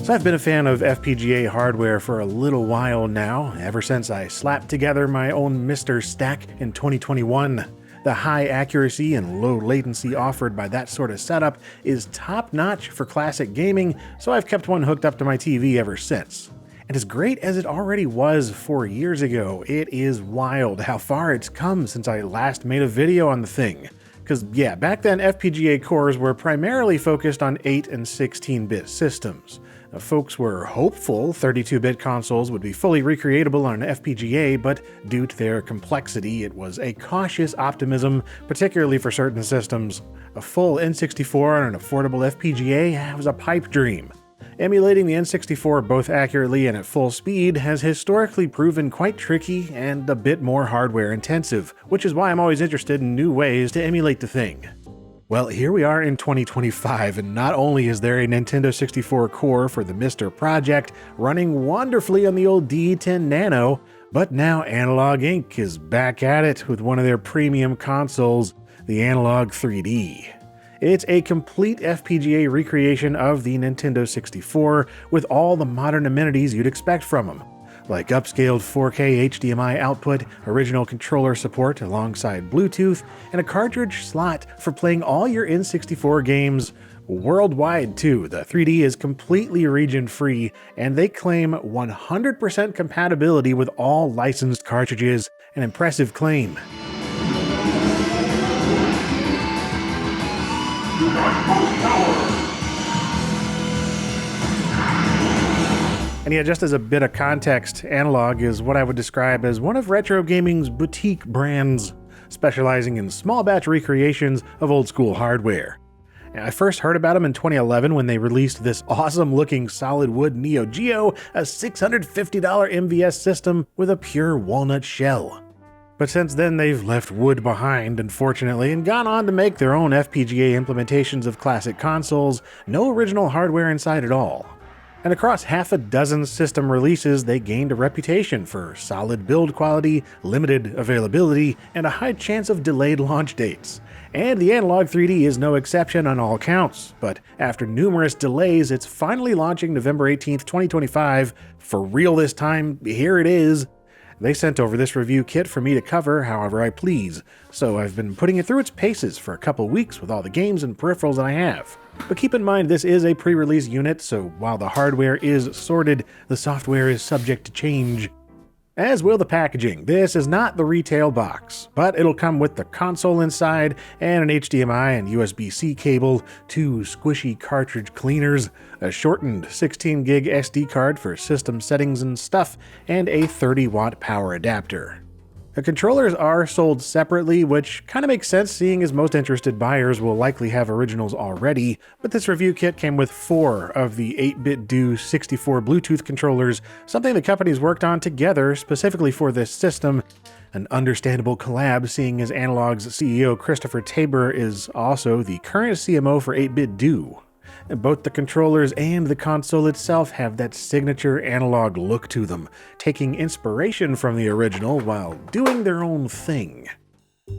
So I've been a fan of FPGA hardware for a little while now, ever since I slapped together my own MiSTer stack in 2021. The high accuracy and low latency offered by that sort of setup is top-notch for classic gaming, so I've kept one hooked up to my TV ever since. And as great as it already was 4 years ago, it is wild how far it's come since I last made a video on the thing. Because yeah, back then FPGA cores were primarily focused on 8 and 16-bit systems. Folks were hopeful 32-bit consoles would be fully recreatable on an FPGA, but due to their complexity, it was a cautious optimism, particularly for certain systems. A full N64 on an affordable FPGA was a pipe dream. Emulating the N64 both accurately and at full speed has historically proven quite tricky and a bit more hardware intensive, which is why I'm always interested in new ways to emulate the thing. Well, here we are in 2025, and not only is there a Nintendo 64 core for the MiSTer project running wonderfully on the old D10 Nano, but now Analogue Inc. is back at it with one of their premium consoles, the Analogue 3D. It's a complete FPGA recreation of the Nintendo 64 with all the modern amenities you'd expect from them, like upscaled 4K HDMI output, original controller support alongside Bluetooth, and a cartridge slot for playing all your N64 games worldwide too. The 3D is completely region-free, and they claim 100% compatibility with all licensed cartridges, an impressive claim. And yeah, just as a bit of context, Analogue is what I would describe as one of retro gaming's boutique brands, specializing in small batch recreations of old school hardware. And I first heard about them in 2011 when they released this awesome looking solid wood Neo Geo, a $650 MVS system with a pure walnut shell. But since then they've left wood behind, unfortunately, and gone on to make their own FPGA implementations of classic consoles, no original hardware inside at all. And across half a dozen system releases, they gained a reputation for solid build quality, limited availability, and a high chance of delayed launch dates. And the Analogue 3D is no exception on all counts, but after numerous delays, it's finally launching November 18th, 2025. For real this time, here it is. They sent over this review kit for me to cover however I please, so I've been putting it through its paces for a couple weeks with all the games and peripherals that I have. But keep in mind this is a pre-release unit, so while the hardware is sorted, the software is subject to change. As will the packaging. This is not the retail box, but it'll come with the console inside and an HDMI and USB-C cable, 2 squishy cartridge cleaners, a shortened 16 gig SD card for system settings and stuff, and a 30-watt power adapter. The controllers are sold separately, which kind of makes sense seeing as most interested buyers will likely have originals already, but this review kit came with 4 of the 8BitDo 64 Bluetooth controllers, something the companies worked on together specifically for this system. An understandable collab seeing as Analogue's CEO Christopher Tabor is also the current CMO for 8BitDo. Both the controllers and the console itself have that signature Analogue look to them, taking inspiration from the original while doing their own thing.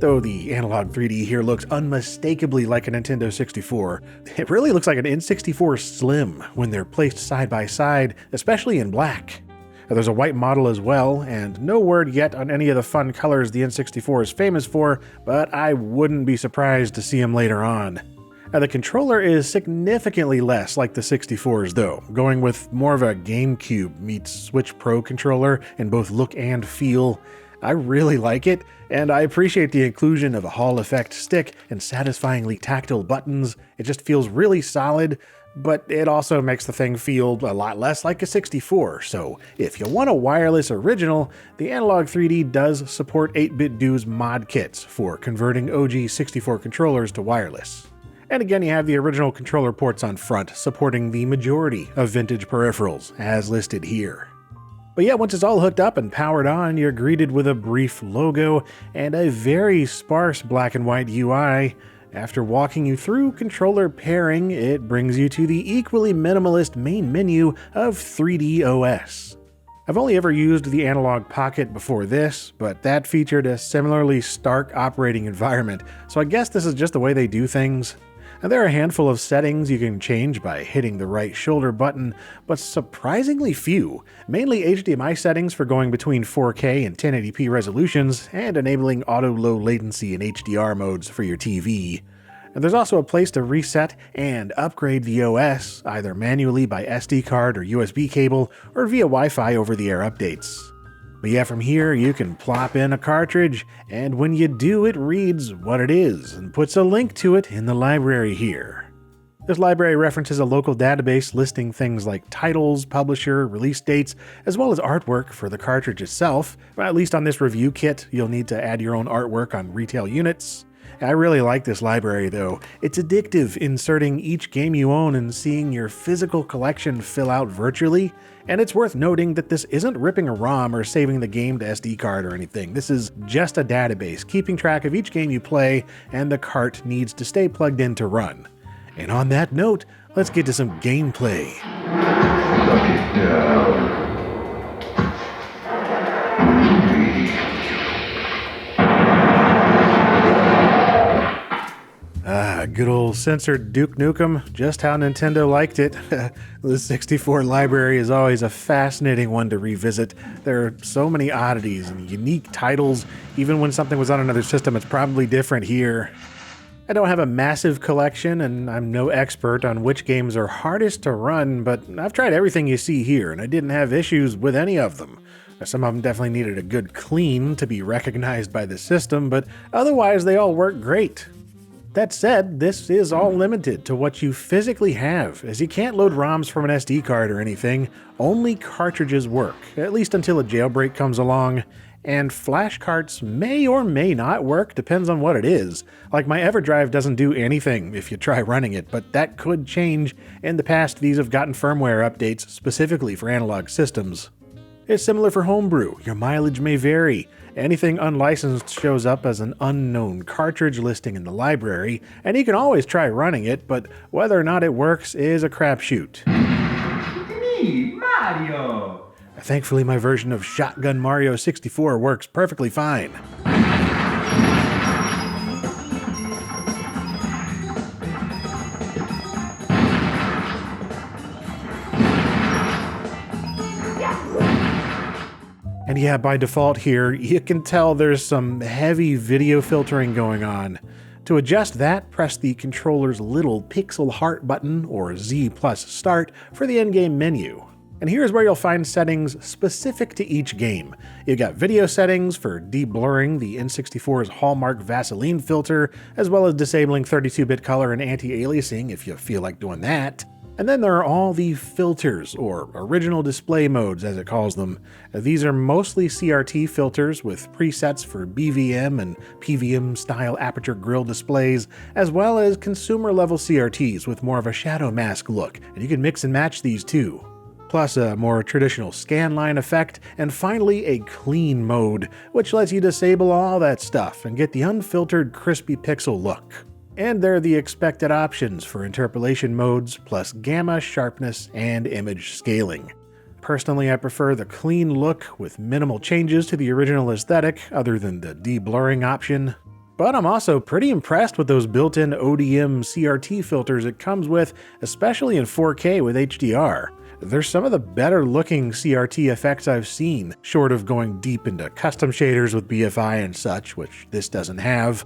Though the Analogue 3D here looks unmistakably like a Nintendo 64, it really looks like an N64 Slim when they're placed side by side, especially in black. There's a white model as well, and no word yet on any of the fun colors the N64 is famous for, but I wouldn't be surprised to see them later on. The controller is significantly less like the 64's though, going with more of a GameCube meets Switch Pro controller in both look and feel. I really like it, and I appreciate the inclusion of a Hall effect stick and satisfyingly tactile buttons. It just feels really solid, but it also makes the thing feel a lot less like a 64, so if you want a wireless original, the Analogue 3D does support 8BitDo's mod kits for converting OG 64 controllers to wireless. And again, you have the original controller ports on front, supporting the majority of vintage peripherals, as listed here. But yeah, once it's all hooked up and powered on, you're greeted with a brief logo and a very sparse black and white UI. After walking you through controller pairing, it brings you to the equally minimalist main menu of 3DOS. I've only ever used the Analogue Pocket before this, but that featured a similarly stark operating environment, so I guess this is just the way they do things. And there are a handful of settings you can change by hitting the right shoulder button, but surprisingly few, mainly HDMI settings for going between 4K and 1080p resolutions, and enabling auto low latency and HDR modes for your TV. And there's also a place to reset and upgrade the OS, either manually by SD card or USB cable, or via Wi-Fi over-the-air updates. But yeah, from here you can plop in a cartridge, and when you do, it reads what it is and puts a link to it in the library here. This library references a local database listing things like titles, publisher, release dates, as well as artwork for the cartridge itself. At least on this review kit, you'll need to add your own artwork on retail units. I really like this library though. It's addictive, inserting each game you own and seeing your physical collection fill out virtually. And it's worth noting that this isn't ripping a ROM or saving the game to SD card or anything. This is just a database, keeping track of each game you play, and the cart needs to stay plugged in to run. And on that note, let's get to some gameplay. Suck it down. Good old censored Duke Nukem, just how Nintendo liked it. The 64 library is always a fascinating one to revisit. There are so many oddities and unique titles. Even when something was on another system, it's probably different here. I don't have a massive collection, and I'm no expert on which games are hardest to run, but I've tried everything you see here, and I didn't have issues with any of them. Some of them definitely needed a good clean to be recognized by the system, but otherwise they all work great. That said, this is all limited to what you physically have, as you can't load ROMs from an SD card or anything. Only cartridges work, at least until a jailbreak comes along, and flash carts may or may not work, depends on what it is. Like my EverDrive doesn't do anything if you try running it, but that could change. In the past, these have gotten firmware updates specifically for analog systems. It's similar for Homebrew. Your mileage may vary. Anything unlicensed shows up as an unknown cartridge listing in the library, and you can always try running it, but whether or not it works is a crapshoot. Me, Mario! Thankfully, my version of Shotgun Mario 64 works perfectly fine. And yeah, by default here, you can tell there's some heavy video filtering going on. To adjust that, press the controller's little pixel heart button, or Z plus start, for the endgame menu. And here's where you'll find settings specific to each game. You've got video settings for deblurring the N64's hallmark Vaseline filter, as well as disabling 32-bit color and anti-aliasing if you feel like doing that. And then there are all the filters, or original display modes as it calls them. These are mostly CRT filters with presets for BVM and PVM style aperture grille displays, as well as consumer level CRTs with more of a shadow mask look, and you can mix and match these too. Plus a more traditional scanline effect, and finally a clean mode, which lets you disable all that stuff and get the unfiltered crispy pixel look. And there are the expected options for interpolation modes, plus gamma, sharpness, and image scaling. Personally, I prefer the clean look with minimal changes to the original aesthetic, other than the deblurring option. But I'm also pretty impressed with those built-in ODM CRT filters it comes with, especially in 4K with HDR. They're some of the better looking CRT effects I've seen, short of going deep into custom shaders with BFI and such, which this doesn't have.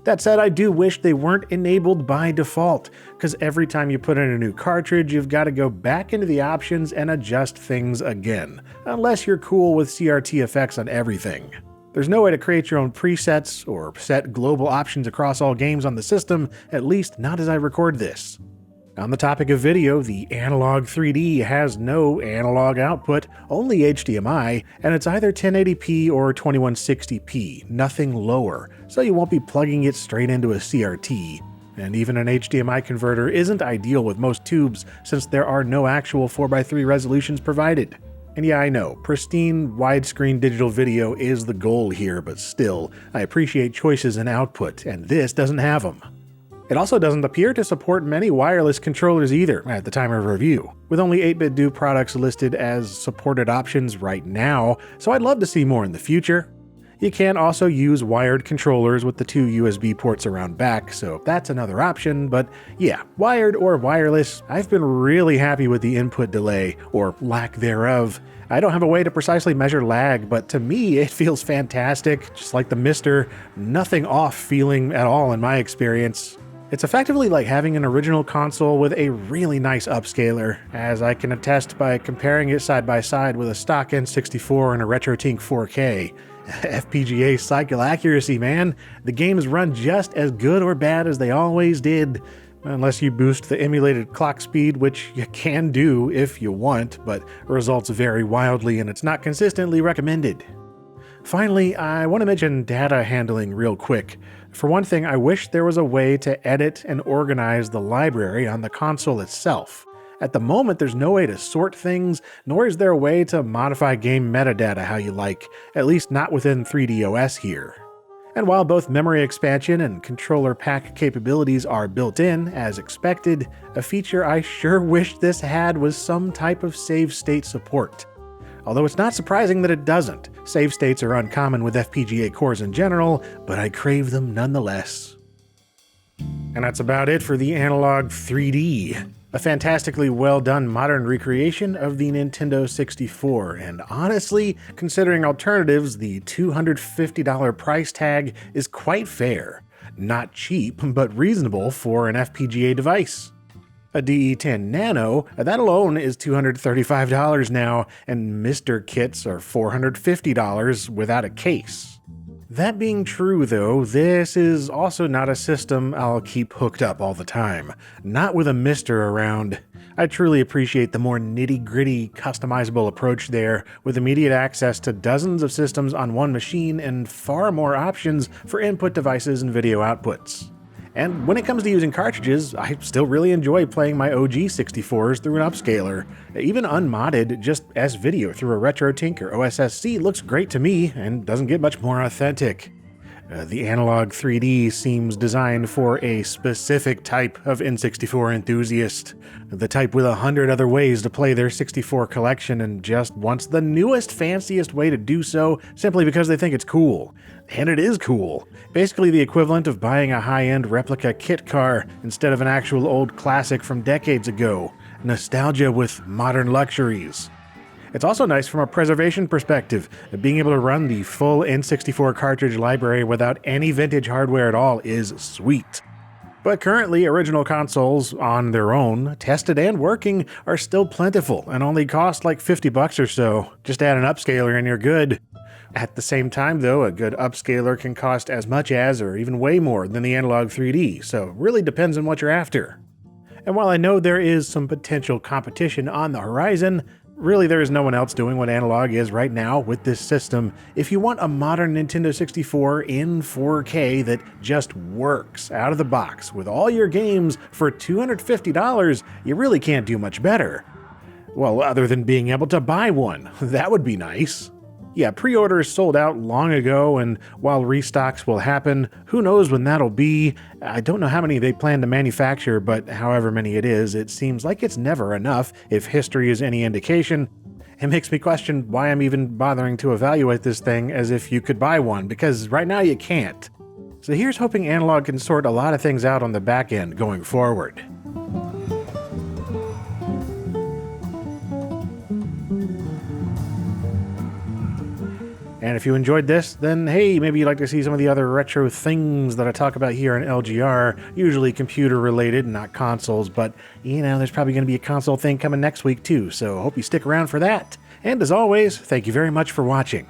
That said, I do wish they weren't enabled by default, because every time you put in a new cartridge, you've got to go back into the options and adjust things again, unless you're cool with CRT effects on everything. There's no way to create your own presets or set global options across all games on the system, at least not as I record this. On the topic of video, the Analog 3D has no analog output, only HDMI, and it's either 1080p or 2160p, nothing lower, so you won't be plugging it straight into a CRT. And even an HDMI converter isn't ideal with most tubes, since there are no actual 4x3 resolutions provided. And yeah, I know, pristine, widescreen digital video is the goal here, but still, I appreciate choices in output, and this doesn't have them. It also doesn't appear to support many wireless controllers either at the time of review, with only 8BitDo products listed as supported options right now, so I'd love to see more in the future. You can also use wired controllers with the 2 USB ports around back, so that's another option, but yeah, wired or wireless, I've been really happy with the input delay, or lack thereof. I don't have a way to precisely measure lag, but to me it feels fantastic, just like the Mister, nothing off feeling at all in my experience. It's effectively like having an original console with a really nice upscaler, as I can attest by comparing it side by side with a stock N64 and a RetroTink 4K. FPGA cycle accuracy, man. The games run just as good or bad as they always did, unless you boost the emulated clock speed, which you can do if you want, but results vary wildly and it's not consistently recommended. Finally, I want to mention data handling real quick. For one thing, I wish there was a way to edit and organize the library on the console itself. At the moment, there's no way to sort things, nor is there a way to modify game metadata how you like, at least not within 3DOS here. And while both memory expansion and controller pack capabilities are built in, as expected, a feature I sure wish this had was some type of save state support. Although it's not surprising that it doesn't. Save states are uncommon with FPGA cores in general, but I crave them nonetheless. And that's about it for the Analogue 3D. A fantastically well done modern recreation of the Nintendo 64, and honestly, considering alternatives, the $250 price tag is quite fair. Not cheap, but reasonable for an FPGA device. A DE10 Nano, that alone is $235 now, and Mister kits are $450 without a case. That being true though, this is also not a system I'll keep hooked up all the time. Not with a Mister around. I truly appreciate the more nitty-gritty, customizable approach there, with immediate access to dozens of systems on one machine and far more options for input devices and video outputs. And when it comes to using cartridges, I still really enjoy playing my OG 64s through an upscaler. Even unmodded, just S-Video through a RetroTink or OSSC looks great to me and doesn't get much more authentic. The Analogue 3D seems designed for a specific type of N64 enthusiast. The type with 100 other ways to play their 64 collection and just wants the newest, fanciest way to do so simply because they think it's cool. And it is cool. Basically the equivalent of buying a high-end replica kit car instead of an actual old classic from decades ago. Nostalgia with modern luxuries. It's also nice from a preservation perspective. Being able to run the full N64 cartridge library without any vintage hardware at all is sweet. But currently, original consoles on their own, tested and working, are still plentiful and only cost like $50 or so. Just add an upscaler and you're good. At the same time though, a good upscaler can cost as much as or even way more than the Analogue 3D, so it really depends on what you're after. And while I know there is some potential competition on the horizon, really there is no one else doing what Analogue is right now with this system. If you want a modern Nintendo 64 in 4K that just works out of the box with all your games for $250, you really can't do much better. Well, other than being able to buy one. That would be nice. Yeah, pre-orders sold out long ago, and while restocks will happen, who knows when that'll be. I don't know how many they plan to manufacture, but however many it is, it seems like it's never enough if history is any indication. It makes me question why I'm even bothering to evaluate this thing as if you could buy one, because right now you can't. So here's hoping Analogue can sort a lot of things out on the back end going forward. And if you enjoyed this, then hey, maybe you'd like to see some of the other retro things that I talk about here on LGR, usually computer related, not consoles, but you know, there's probably going to be a console thing coming next week too, so hope you stick around for that. And as always, thank you very much for watching.